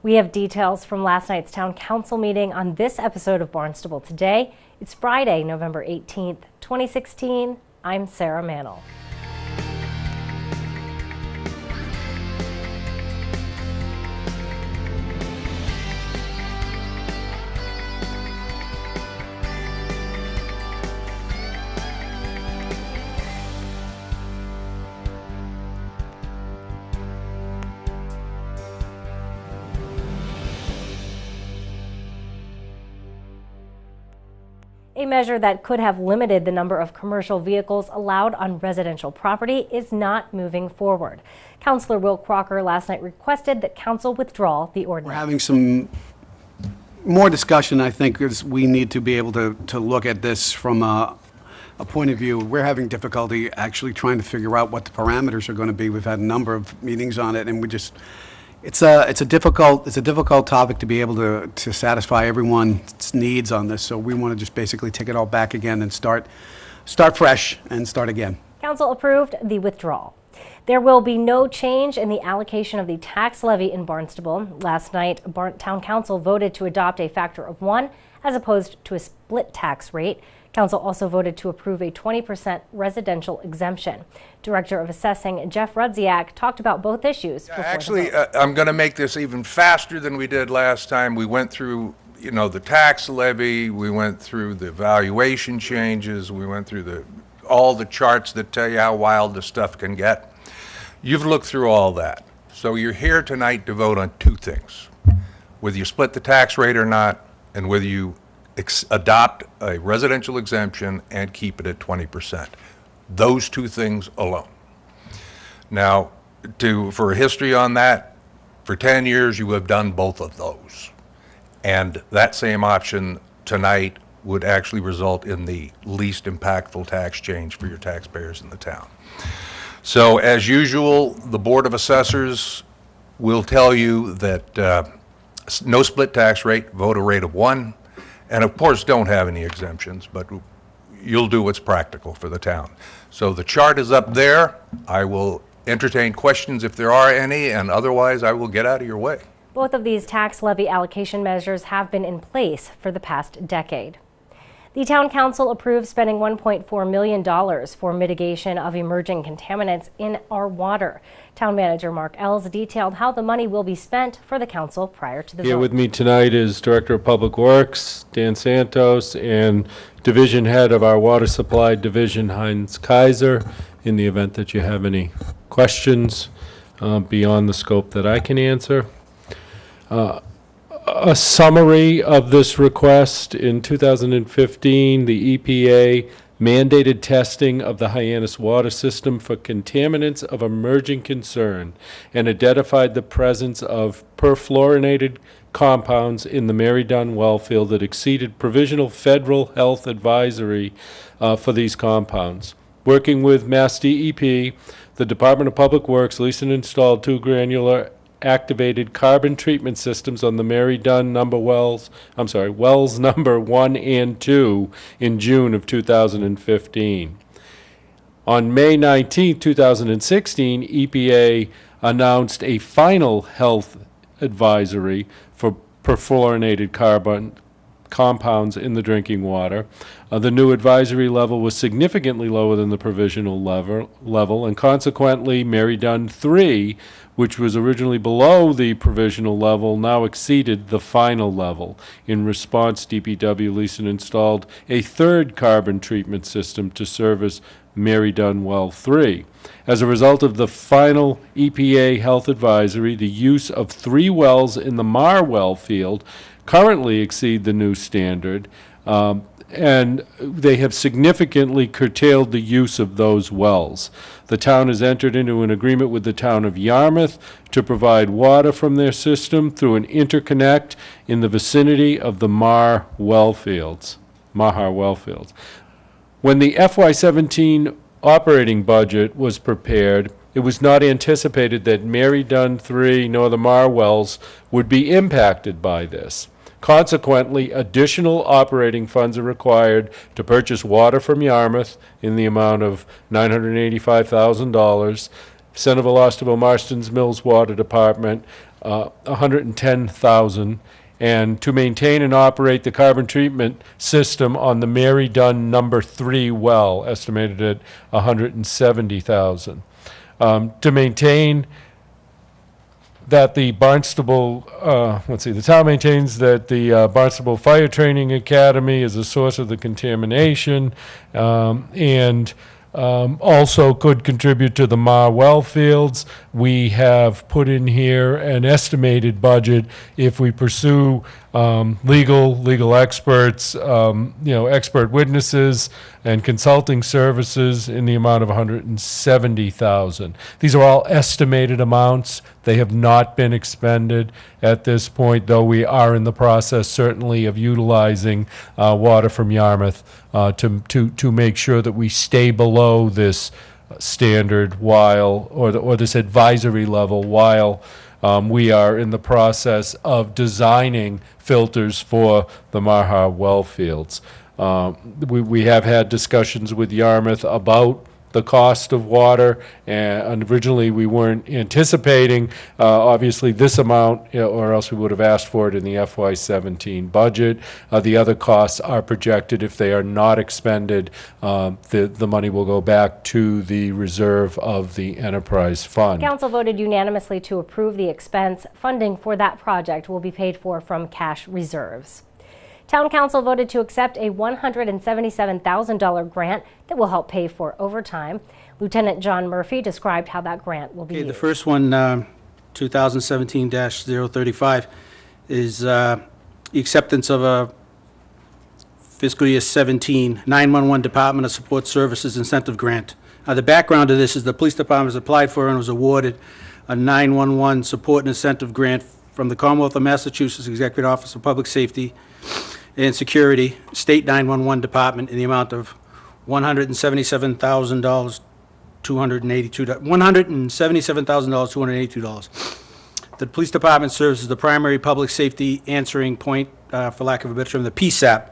We have details from last night's town council meeting on this episode of Barnstable Today. It's Friday, November 18th, 2016. I'm Sarah Mannel. A measure that could have limited the number of commercial vehicles allowed on residential property is not moving forward. Councilor Will Crocker last night requested that council withdraw the ordinance. We're having some more discussion, I think, as we need to be able to look at this from a point of view. We're having difficulty actually trying to figure out what the parameters are going to be. We've had a number of meetings on it, and we just, it's a difficult topic to be able to satisfy everyone's needs on this. So we want to just basically take it all back again and start fresh and start again. Council approved the withdrawal. There will be no change in the allocation of the tax levy in Barnstable. Last night, Town Council voted to adopt a factor of 1 as opposed to a split tax rate. Council also voted to approve a 20% residential exemption. Director of Assessing Jeff Rudziak talked about both issues. Actually, I'm going to make this even faster than we did last time. We went through, the tax levy, we went through the valuation changes, we went through all the charts that tell you how wild the stuff can get. You've looked through all that. So you're here tonight to vote on two things: whether you split the tax rate or not, and whether you adopt a residential exemption and keep it at 20%. Those two things alone. Now, for a history on that, for 10 years you have done both of those. And that same option tonight would actually result in the least impactful tax change for your taxpayers in the town. So as usual, the Board of Assessors will tell you that no split tax rate, vote a rate of 1. And of course, don't have any exemptions, but you'll do what's practical for the town. So the chart is up there. I will entertain questions if there are any, and otherwise I will get out of your way. Both of these tax levy allocation measures have been in place for the past decade. The Town Council approved spending $1.4 million for mitigation of emerging contaminants in our water. Town Manager Mark Ells detailed how the money will be spent for the council prior to the vote. Here with me tonight is Director of Public Works, Dan Santos, and Division Head of our Water Supply Division, Heinz Kaiser, in the event that you have any questions beyond the scope that I can answer. A summary of this request: in 2015, the EPA mandated testing of the Hyannis water system for contaminants of emerging concern and identified the presence of perfluorinated compounds in the Mary Dunn well field that exceeded provisional federal health advisory for these compounds. Working with Mass DEP, the Department of Public Works leased and installed 2 granular activated carbon treatment systems on the Mary Dunn wells number 1 and 2 in June of 2015. On May 19, 2016, EPA announced a final health advisory for perfluorinated carbon compounds in the drinking water. The new advisory level was significantly lower than the provisional level, and consequently Mary Dunn 3, which was originally below the provisional level, now exceeded the final level. In response, DPW leased and installed a 3rd carbon treatment system to service Mary Dunn Well 3. As a result of the final EPA health advisory, the use of 3 wells in the Mar well field currently exceed the new standard, and they have significantly curtailed the use of those wells. The town has entered into an agreement with the town of Yarmouth to provide water from their system through an interconnect in the vicinity of the Mahar well fields. When the FY17 operating budget was prepared, it was not anticipated that Mary Dunn 3 nor the Mar wells would be impacted by this. Consequently, additional operating funds are required to purchase water from Yarmouth in the amount of $985,000. Centerville, Osterville, Marston's Mills Water Department $110,000. And to maintain and operate the carbon treatment system on the Mary Dunn number 3 well, estimated at $170,000. To maintain that the Barnstable, the town maintains that the Barnstable Fire Training Academy is a source of the contamination, and also could contribute to the Mar well fields. We have put in here an estimated budget if we pursue legal experts, expert witnesses and consulting services in the amount of $170,000. These are all estimated amounts. They have not been expended at this point, though we are in the process certainly of utilizing water from Yarmouth to make sure that we stay below this standard or this advisory level while we are in the process of designing filters for the Marha well fields. We have had discussions with Yarmouth about the cost of water, and originally we weren't anticipating, obviously, this amount, or else we would have asked for it in the FY17 budget. The other costs are projected. If they are not expended, the money will go back to the reserve of the enterprise fund. Council voted unanimously to approve the expense. Funding for that project will be paid for from cash reserves. Town Council voted to accept a $177,000 grant that will help pay for overtime. Lieutenant John Murphy described how that grant will be used. The first one, 2017-035, is the acceptance of a fiscal year 17 911 Department of Support Services incentive grant. The background of this is the police department has applied for and was awarded a 911 support and incentive grant from the Commonwealth of Massachusetts Executive Office of Public Safety and Security, State 911 Department, in the amount of $177,282. $177,282. The police department serves as the primary public safety answering point, for lack of a better term, the PSAP,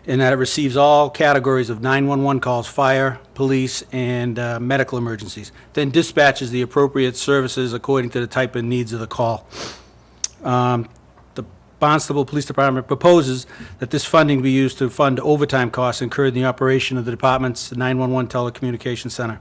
in that it receives all categories of 911 calls, fire, police, and medical emergencies, then dispatches the appropriate services according to the type and needs of the call. The Barnstable Police Department proposes that this funding be used to fund overtime costs incurred in the operation of the department's 911 telecommunications center.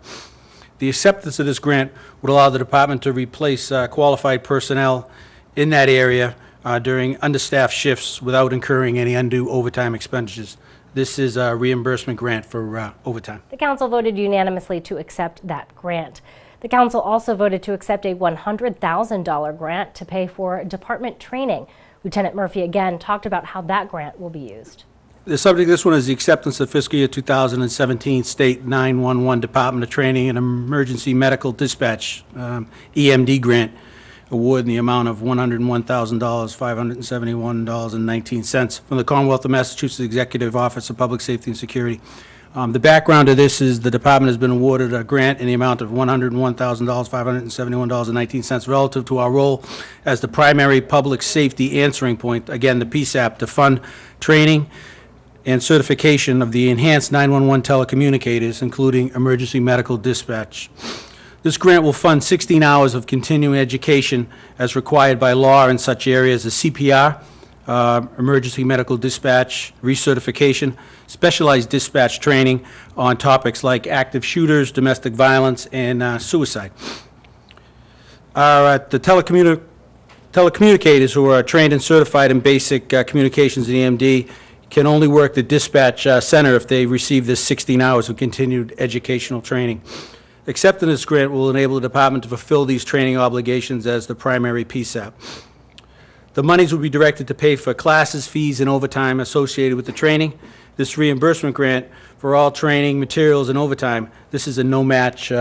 The acceptance of this grant would allow the department to replace qualified personnel in that area during understaffed shifts without incurring any undue overtime expenditures. This is a reimbursement grant for overtime. The council voted unanimously to accept that grant. The council also voted to accept a $100,000 grant to pay for department training. Lieutenant Murphy again talked about how that grant will be used. The subject of this one is the acceptance of fiscal year 2017 State 911 Department of Training and Emergency Medical Dispatch, EMD grant, award in the amount of $101,571.19 from the Commonwealth of Massachusetts Executive Office of Public Safety and Security. The background of this is the department has been awarded a grant in the amount of $101,571.19 relative to our role as the primary public safety answering point, again, the PSAP, to fund training and certification of the enhanced 911 telecommunicators, including emergency medical dispatch. This grant will fund 16 hours of continuing education as required by law in such areas as CPR, emergency medical dispatch, recertification, specialized dispatch training on topics like active shooters, domestic violence, and suicide. The telecommunicators who are trained and certified in basic communications in EMD can only work the dispatch center if they receive this 16 hours of continued educational training. Accepting this grant will enable the department to fulfill these training obligations as the primary PSAP. The monies will be directed to pay for classes, fees, and overtime associated with the training. This reimbursement grant for all training, materials, and overtime, this is a no-match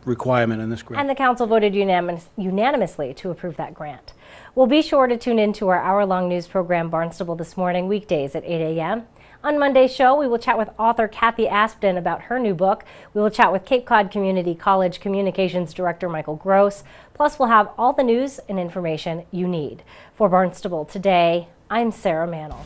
requirement in this grant. And the council voted unanimously to approve that grant. We'll be sure to tune in to our hour-long news program, Barnstable This Morning, weekdays at 8 a.m. On Monday's show, we will chat with author Kathy Aspden about her new book. We will chat with Cape Cod Community College Communications Director Michael Gross. Plus, we'll have all the news and information you need. For Barnstable Today, I'm Sarah Mannel.